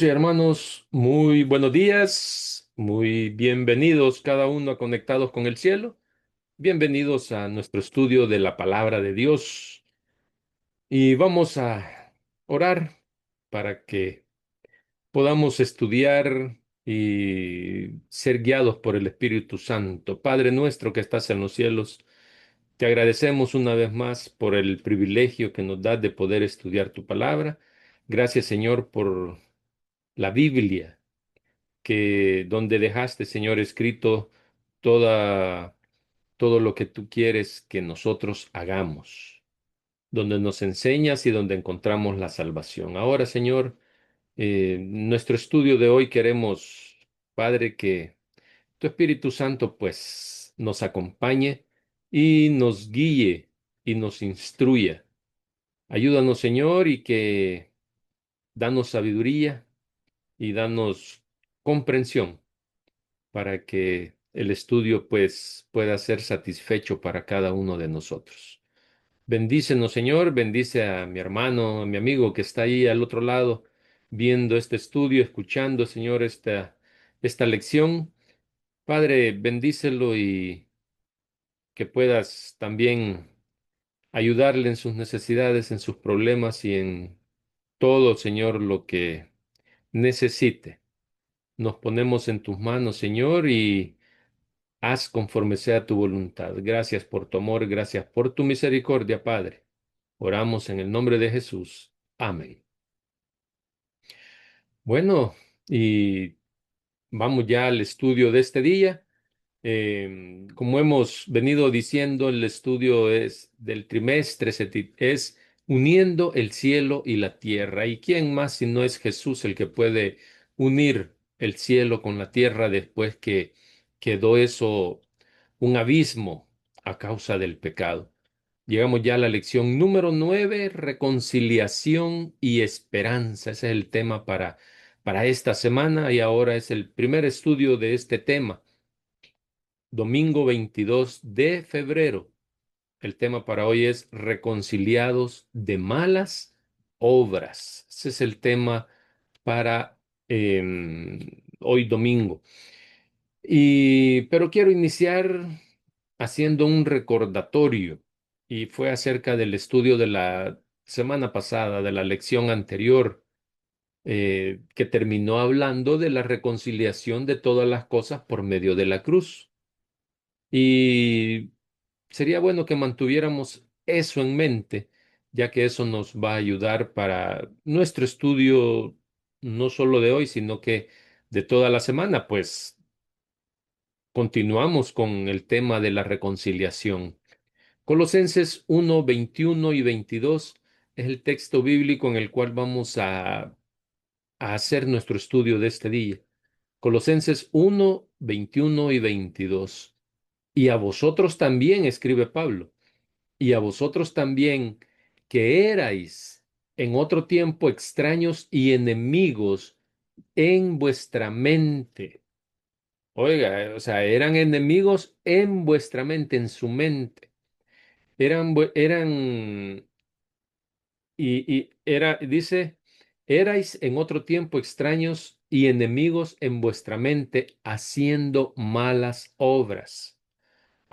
Hermanos y hermanos, muy buenos días, muy bienvenidos cada uno a Conectados con el Cielo. Bienvenidos a nuestro estudio de la palabra de Dios. Y vamos a orar para que podamos estudiar y ser guiados por el Espíritu Santo. Padre nuestro que estás en los cielos, te agradecemos una vez más por el privilegio que nos das de poder estudiar tu palabra. Gracias, Señor, por la Biblia que donde dejaste, Señor, escrito toda, todo lo que tú quieres que nosotros hagamos, donde nos enseñas y donde encontramos la salvación. Ahora, Señor, nuestro estudio de hoy queremos, Padre, que tu Espíritu Santo, pues, nos acompañe y nos guíe y nos instruya. Ayúdanos, Señor, y que danos sabiduría y danos comprensión para que el estudio pues pueda ser satisfecho para cada uno de nosotros. Bendícenos, Señor, bendice a mi hermano, a mi amigo que está ahí al otro lado viendo este estudio, escuchando, Señor, esta lección. Padre, bendícelo y que puedas también ayudarle en sus necesidades, en sus problemas y en todo, Señor, lo que necesite. Nos ponemos en tus manos, Señor, y haz conforme sea tu voluntad. Gracias por tu amor, gracias por tu misericordia, Padre. Oramos en el nombre de Jesús. Amén. Bueno, y vamos ya al estudio de este día. Como hemos venido diciendo, el estudio es del trimestre, es uniendo el cielo y la tierra. ¿Y quién más si no es Jesús el que puede unir el cielo con la tierra después que quedó eso un abismo a causa del pecado? Llegamos ya a la lección número 9, reconciliación y esperanza. Ese es el tema para esta semana y ahora es el primer estudio de este tema. Domingo 22 de febrero. El tema para hoy es reconciliados de malas obras. Ese es el tema para hoy domingo. Pero quiero iniciar haciendo un recordatorio y fue acerca del estudio de la semana pasada, de la lección anterior, que terminó hablando de la reconciliación de todas las cosas por medio de la cruz. Y sería bueno que mantuviéramos eso en mente, ya que eso nos va a ayudar para nuestro estudio, no solo de hoy, sino que de toda la semana, pues continuamos con el tema de la reconciliación. Colosenses 1, 21 y 22 es el texto bíblico en el cual vamos a hacer nuestro estudio de este día. Colosenses 1, 21 y 22. Y a vosotros también, escribe Pablo, y a vosotros también, que erais en otro tiempo extraños y enemigos en vuestra mente. Oiga, o sea, eran enemigos en vuestra mente, en su mente. Eran, dice, erais en otro tiempo extraños y enemigos en vuestra mente, haciendo malas obras.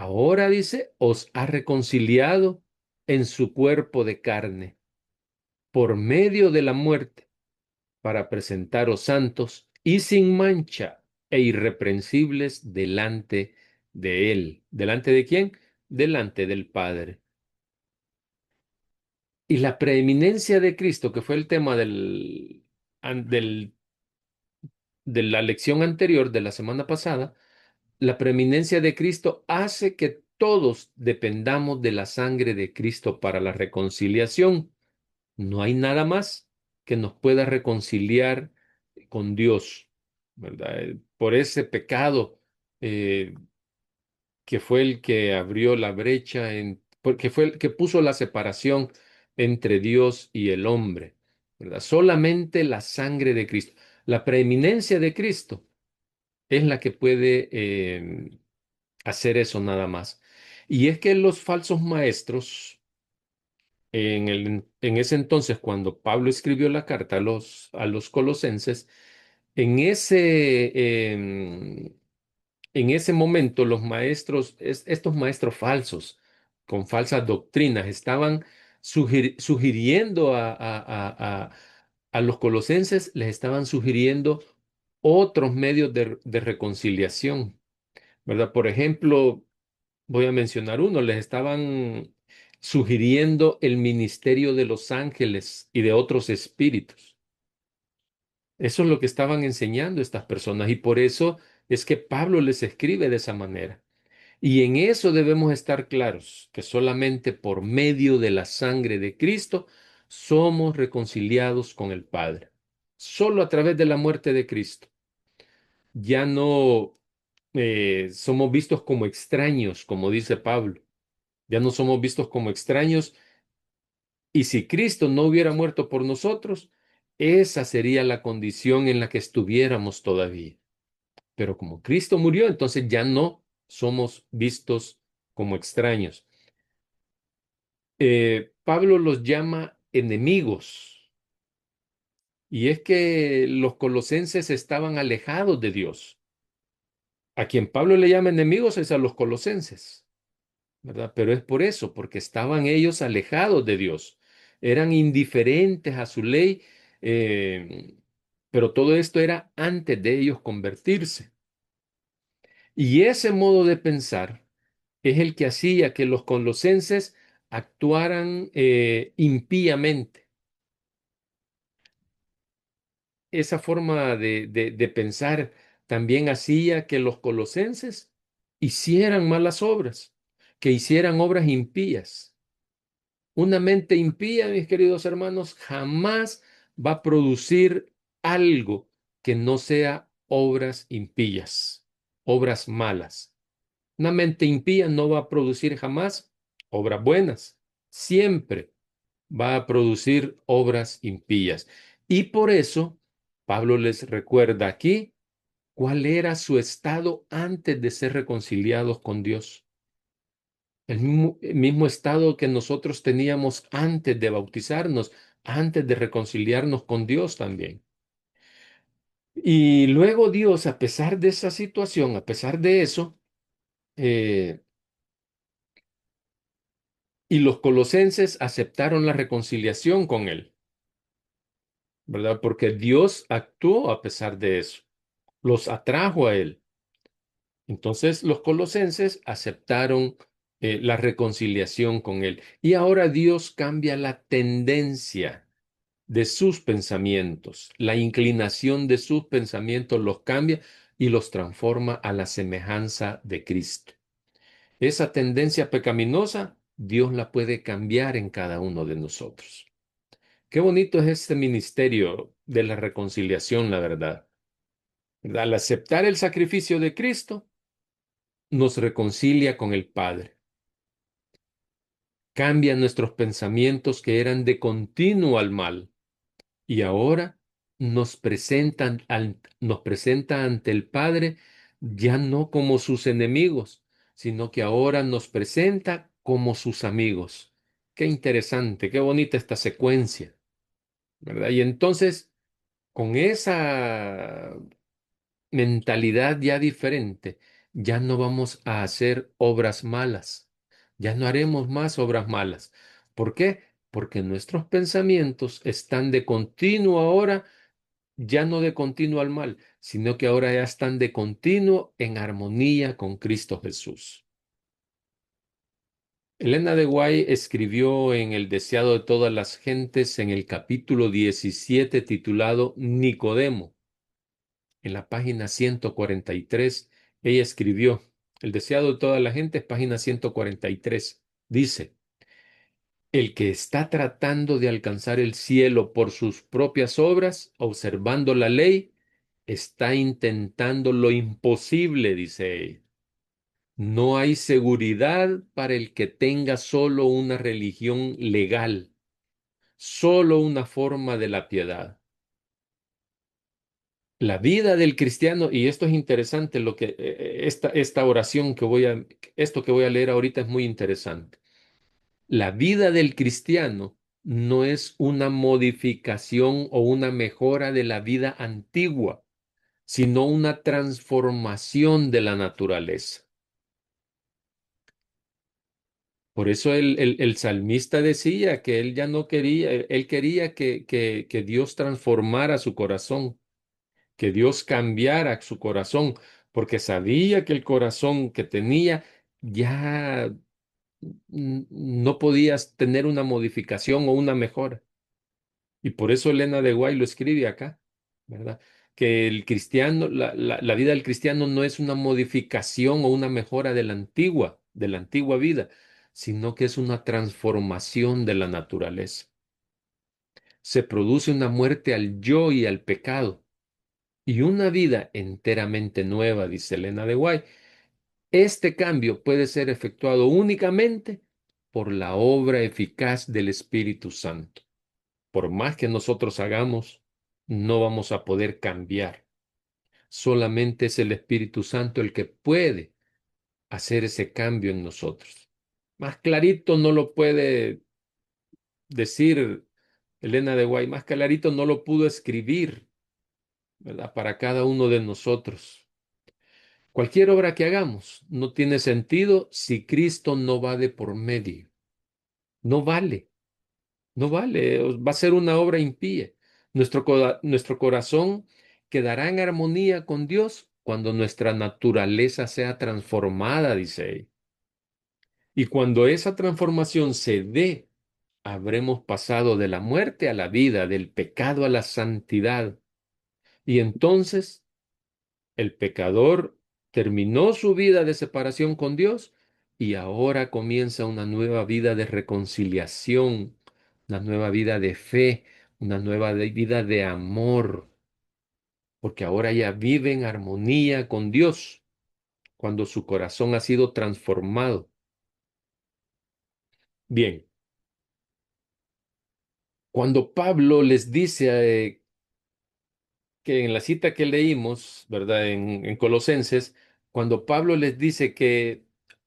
Ahora dice, os ha reconciliado en su cuerpo de carne por medio de la muerte para presentaros santos y sin mancha e irreprensibles delante de él. ¿Delante de quién? Delante del Padre. Y la preeminencia de Cristo, que fue el tema de la lección anterior de la semana pasada, la preeminencia de Cristo hace que todos dependamos de la sangre de Cristo para la reconciliación. No hay nada más que nos pueda reconciliar con Dios, ¿verdad? Por ese pecado eh, que fue el que abrió la brecha, porque fue el que puso la separación entre Dios y el hombre, ¿verdad? Solamente la sangre de Cristo, la preeminencia de Cristo es la que puede hacer eso nada más. Y es que los falsos maestros En ese entonces, cuando Pablo escribió la carta a los colosenses, en en ese momento los maestros, estos maestros falsos, con falsas doctrinas, estaban sugiriendo a los colosenses, les estaban sugiriendo otros medios de reconciliación, ¿verdad? Por ejemplo, voy a mencionar uno, les estaban sugiriendo el ministerio de los ángeles y de otros espíritus. Eso es lo que estaban enseñando estas personas y por eso es que Pablo les escribe de esa manera. Y en eso debemos estar claros, que solamente por medio de la sangre de Cristo somos reconciliados con el Padre. Solo a través de la muerte de Cristo. Ya no somos vistos como extraños, como dice Pablo. Ya no somos vistos como extraños. Y si Cristo no hubiera muerto por nosotros, esa sería la condición en la que estuviéramos todavía. Pero como Cristo murió, entonces ya no somos vistos como extraños. Pablo los llama enemigos. Y es que los colosenses estaban alejados de Dios. A quien Pablo le llama enemigos es a los colosenses, ¿verdad? Pero es por eso, porque estaban ellos alejados de Dios. Eran indiferentes a su ley, eh, pero todo esto era antes de ellos convertirse. Y ese modo de pensar es el que hacía que los colosenses actuaran impíamente. Esa forma de pensar también hacía que los colosenses hicieran malas obras, que hicieran obras impías. Una mente impía, mis queridos hermanos, jamás va a producir algo que no sea obras impías, obras malas. Una mente impía no va a producir jamás obras buenas. Siempre va a producir obras impías. Y por eso Pablo les recuerda aquí cuál era su estado antes de ser reconciliados con Dios. El mismo estado que nosotros teníamos antes de bautizarnos, antes de reconciliarnos con Dios también. Y luego Dios, a pesar de esa situación, a pesar de eso, eh, y los colosenses aceptaron la reconciliación con Él, ¿verdad? Porque Dios actuó a pesar de eso, los atrajo a Él. Entonces los colosenses aceptaron la reconciliación con Él. Y ahora Dios cambia la tendencia de sus pensamientos, la inclinación de sus pensamientos los cambia y los transforma a la semejanza de Cristo. Esa tendencia pecaminosa, Dios la puede cambiar en cada uno de nosotros. Qué bonito es este ministerio de la reconciliación, la verdad. Al aceptar el sacrificio de Cristo, nos reconcilia con el Padre. Cambia nuestros pensamientos que eran de continuo al mal y ahora nos presenta ante el Padre ya no como sus enemigos, sino que ahora nos presenta como sus amigos. Qué interesante, qué bonita esta secuencia, ¿verdad? Y entonces, con esa mentalidad ya diferente, ya no vamos a hacer obras malas, ya no haremos más obras malas. ¿Por qué? Porque nuestros pensamientos están de continuo ahora, ya no de continuo al mal, sino que ahora ya están de continuo en armonía con Cristo Jesús. Elena de Guay escribió en El deseado de todas las gentes en el capítulo 17 titulado Nicodemo. En la página 143, ella escribió, El deseado de toda la gente, página 143, dice, el que está tratando de alcanzar el cielo por sus propias obras, observando la ley, está intentando lo imposible, dice ella. No hay seguridad para el que tenga solo una religión legal, solo una forma de la piedad. La vida del cristiano, y esto es interesante, lo que esta oración esto que voy a leer ahorita es muy interesante. La vida del cristiano no es una modificación o una mejora de la vida antigua, sino una transformación de la naturaleza. Por eso el salmista decía que él ya no quería, él quería que Dios transformara su corazón, que Dios cambiara su corazón, porque sabía que el corazón que tenía ya no podías tener una modificación o una mejora. Y por eso Elena de Guay lo escribe acá, ¿verdad? Que el cristiano, la vida del cristiano no es una modificación o una mejora de la antigua vida, sino que es una transformación de la naturaleza. Se produce una muerte al yo y al pecado y una vida enteramente nueva, dice Elena de Guay. Este cambio puede ser efectuado únicamente por la obra eficaz del Espíritu Santo. Por más que nosotros hagamos, no vamos a poder cambiar. Solamente es el Espíritu Santo el que puede hacer ese cambio en nosotros. Más clarito no lo puede decir Elena de Guay, más clarito no lo pudo escribir, ¿verdad? Para cada uno de nosotros. Cualquier obra que hagamos no tiene sentido si Cristo no va de por medio. No vale. No vale, va a ser una obra impía. Nuestro corazón quedará en armonía con Dios cuando nuestra naturaleza sea transformada, dice él. Y cuando esa transformación se dé, habremos pasado de la muerte a la vida, del pecado a la santidad. Y entonces el pecador terminó su vida de separación con Dios y ahora comienza una nueva vida de reconciliación, una nueva vida de fe, una vida de amor, porque ahora ya vive en armonía con Dios cuando su corazón ha sido transformado. Bien, cuando Pablo les dice que en la cita que leímos, ¿verdad? En Colosenses, cuando Pablo les dice que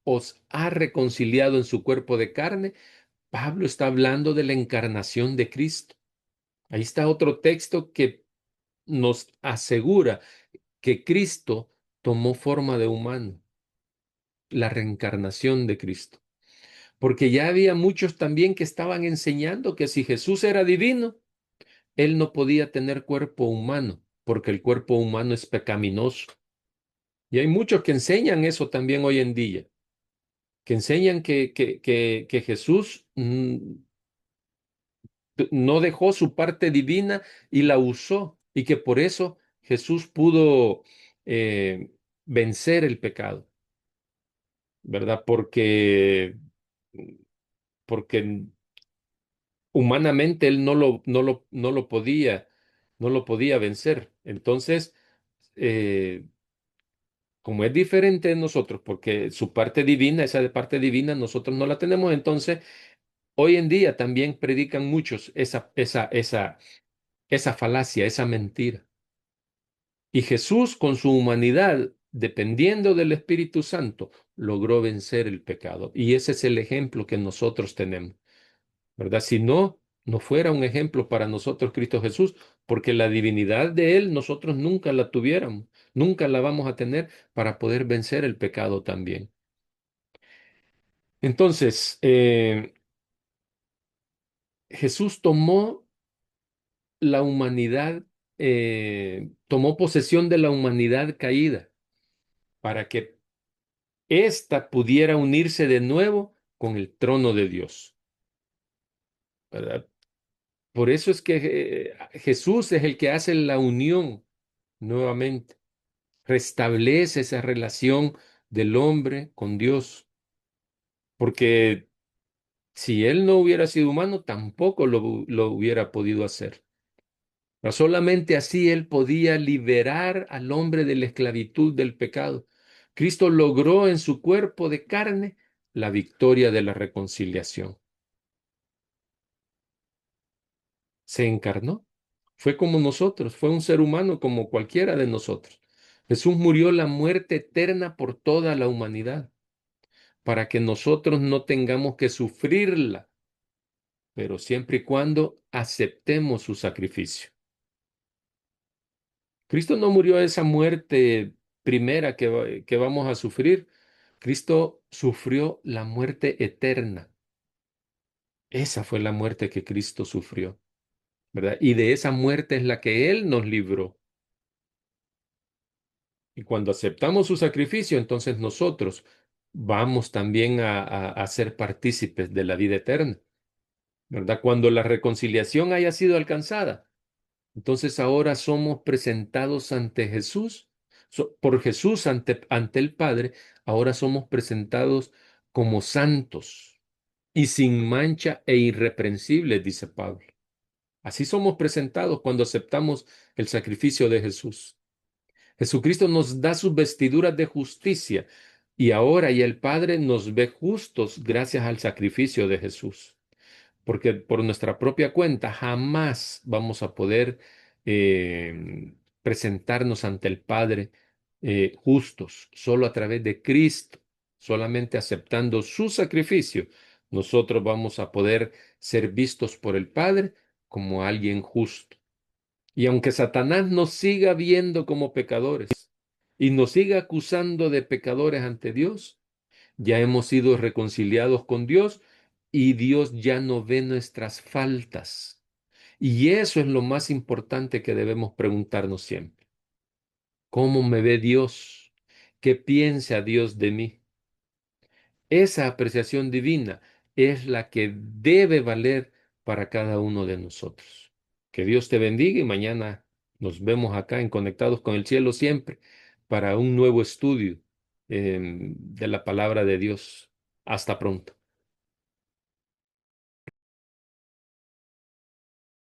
os ha reconciliado en su cuerpo de carne, Pablo está hablando de la encarnación de Cristo. Ahí está otro texto que nos asegura que Cristo tomó forma de humano, la reencarnación de Cristo. Porque ya había muchos también que estaban enseñando que si Jesús era divino, él no podía tener cuerpo humano, porque el cuerpo humano es pecaminoso. Y hay muchos que enseñan eso también hoy en día, que enseñan que Jesús no dejó su parte divina y la usó, y que por eso Jesús pudo eh, vencer el pecado, ¿verdad? Porque humanamente él no lo podía vencer. Entonces, eh, como es diferente de nosotros, porque su parte divina, esa de parte divina, nosotros no la tenemos, entonces hoy en día también predican muchos esa falacia, esa mentira. Y Jesús, con su humanidad, dependiendo del Espíritu Santo, logró vencer el pecado. Y ese es el ejemplo que nosotros tenemos, ¿verdad? Si no, no fuera un ejemplo para nosotros Cristo Jesús, porque la divinidad de Él nosotros nunca la tuviéramos, nunca la vamos a tener para poder vencer el pecado también. Entonces, Jesús tomó la humanidad, tomó posesión de la humanidad caída para que ésta pudiera unirse de nuevo con el trono de Dios, ¿verdad? Por eso es que Jesús es el que hace la unión nuevamente, restablece esa relación del hombre con Dios, porque si él no hubiera sido humano, tampoco lo hubiera podido hacer. Pero solamente así él podía liberar al hombre de la esclavitud del pecado. Cristo logró en su cuerpo de carne la victoria de la reconciliación. Se encarnó. Fue como nosotros, fue un ser humano como cualquiera de nosotros. Jesús murió la muerte eterna por toda la humanidad, para que nosotros no tengamos que sufrirla, pero siempre y cuando aceptemos su sacrificio. Cristo no murió esa muerte primera que vamos a sufrir. Cristo sufrió la muerte eterna. Esa fue la muerte que Cristo sufrió, ¿verdad? Y de esa muerte es la que Él nos libró. Y cuando aceptamos su sacrificio, entonces nosotros vamos también a ser partícipes de la vida eterna, ¿verdad? Cuando la reconciliación haya sido alcanzada, entonces ahora somos presentados ante Jesús, por Jesús ante el Padre, ahora somos presentados como santos y sin mancha e irreprensibles, dice Pablo. Así somos presentados cuando aceptamos el sacrificio de Jesús. Jesucristo nos da sus vestiduras de justicia y ahora ya el Padre nos ve justos gracias al sacrificio de Jesús. Porque por nuestra propia cuenta jamás vamos a poder presentarnos ante el Padre justos, solo a través de Cristo, solamente aceptando su sacrificio, nosotros vamos a poder ser vistos por el Padre como alguien justo. Y aunque Satanás nos siga viendo como pecadores y nos siga acusando de pecadores ante Dios, ya hemos sido reconciliados con Dios y Dios ya no ve nuestras faltas. Y eso es lo más importante que debemos preguntarnos siempre. ¿Cómo me ve Dios? ¿Qué piensa Dios de mí? Esa apreciación divina es la que debe valer para cada uno de nosotros. Que Dios te bendiga y mañana nos vemos acá en Conectados con el Cielo siempre para un nuevo estudio de la palabra de Dios. Hasta pronto.